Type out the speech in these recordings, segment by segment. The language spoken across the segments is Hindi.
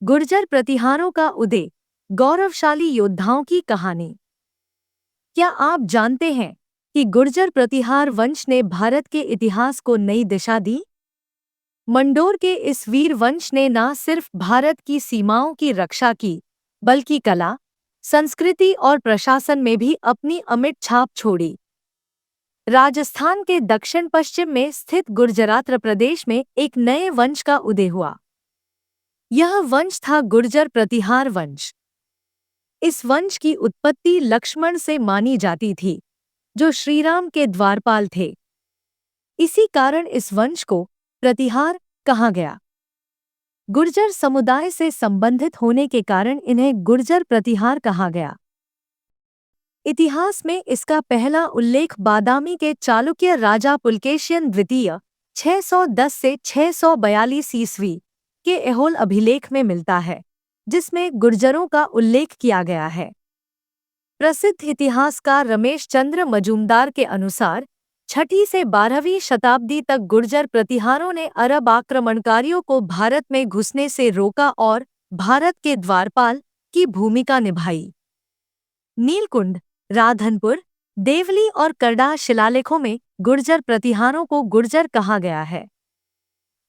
गुर्जर प्रतिहारों का उदय, गौरवशाली योद्धाओं की कहानी। क्या आप जानते हैं कि गुर्जर प्रतिहार वंश ने भारत के इतिहास को नई दिशा दी? मंडोर के इस वीर वंश ने न सिर्फ भारत की सीमाओं की रक्षा की, बल्कि कला, संस्कृति और प्रशासन में भी अपनी अमिट छाप छोड़ी। राजस्थान के दक्षिण पश्चिम में स्थित गुर्जरात प्रदेश में एक नए वंश का उदय हुआ। यह वंश था गुर्जर प्रतिहार वंश। इस वंश की उत्पत्ति लक्ष्मण से मानी जाती थी, जो श्रीराम के द्वारपाल थे। इसी कारण इस वंश को प्रतिहार कहा गया। गुर्जर समुदाय से संबंधित होने के कारण इन्हें गुर्जर प्रतिहार कहा गया। इतिहास में इसका पहला उल्लेख बादामी के चालुक्य राजा पुलकेशियन द्वितीय 610 से 642 ईस्वी के ऐहोल अभिलेख में मिलता है, जिसमें गुर्जरों का उल्लेख किया गया है। प्रसिद्ध इतिहासकार रमेश चंद्र मजूमदार के अनुसार 6वीं से 12वीं शताब्दी तक गुर्जर प्रतिहारों ने अरब आक्रमणकारियों को भारत में घुसने से रोका और भारत के द्वारपाल की भूमिका निभाई। नीलकुंड, राधनपुर, देवली और करडा शिलालेखों में गुर्जर प्रतिहारों को गुर्जर कहा गया है।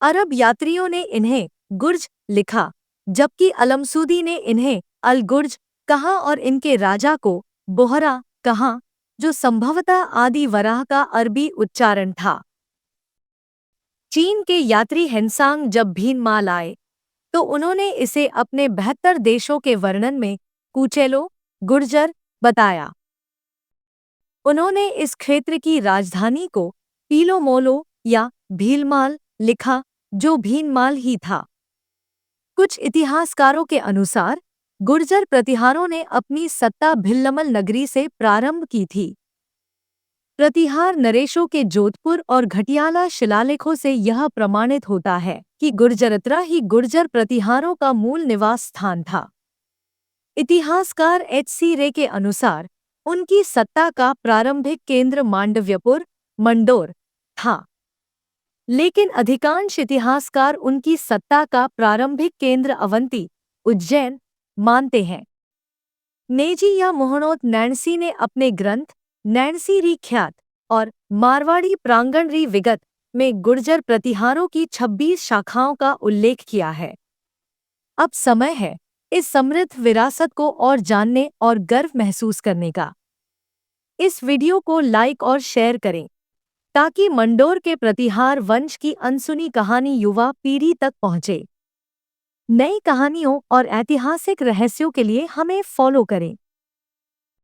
अरब यात्रियों ने इन्हें गुर्ज लिखा, जबकि अलमसूदी ने इन्हें अल-गुर्ज कहा और इनके राजा को बोहरा कहा, जो संभवतः आदि वराह का अरबी उच्चारण था। चीन के यात्री हेनसांग जब भीनमाल आए, तो उन्होंने इसे अपने 72 देशों के वर्णन में कूचेलो गुर्जर बताया। उन्होंने इस क्षेत्र की राजधानी को पीलोमोलो या भीलमाल लिखा, जो भीनमाल ही था। कुछ इतिहासकारों के अनुसार गुर्जर प्रतिहारों ने अपनी सत्ता भिल्लमल नगरी से प्रारंभ की थी। प्रतिहार नरेशों के जोधपुर और घटियाला शिलालेखों से यह प्रमाणित होता है कि गुर्जरत्रा ही गुर्जर प्रतिहारों का मूल निवास स्थान था। इतिहासकार एच.सी. रे के अनुसार उनकी सत्ता का प्रारंभिक केंद्र मांडव्यपुर, मंडोर था, लेकिन अधिकांश इतिहासकार उनकी सत्ता का प्रारंभिक केंद्र अवंती, उज्जैन मानते हैं। नेजी या मोहनोत नैणसी ने अपने ग्रंथ नैणसी री ख्यात और मारवाड़ी प्रांगण री विगत में गुर्जर प्रतिहारों की 26 शाखाओं का उल्लेख किया है। अब समय है इस समृद्ध विरासत को और जानने और गर्व महसूस करने का। इस वीडियो को लाइक और शेयर करें, ताकि मंडोर के प्रतिहार वंश की अनसुनी कहानी युवा पीढ़ी तक पहुंचे। नई कहानियों और ऐतिहासिक रहस्यों के लिए हमें फॉलो करें।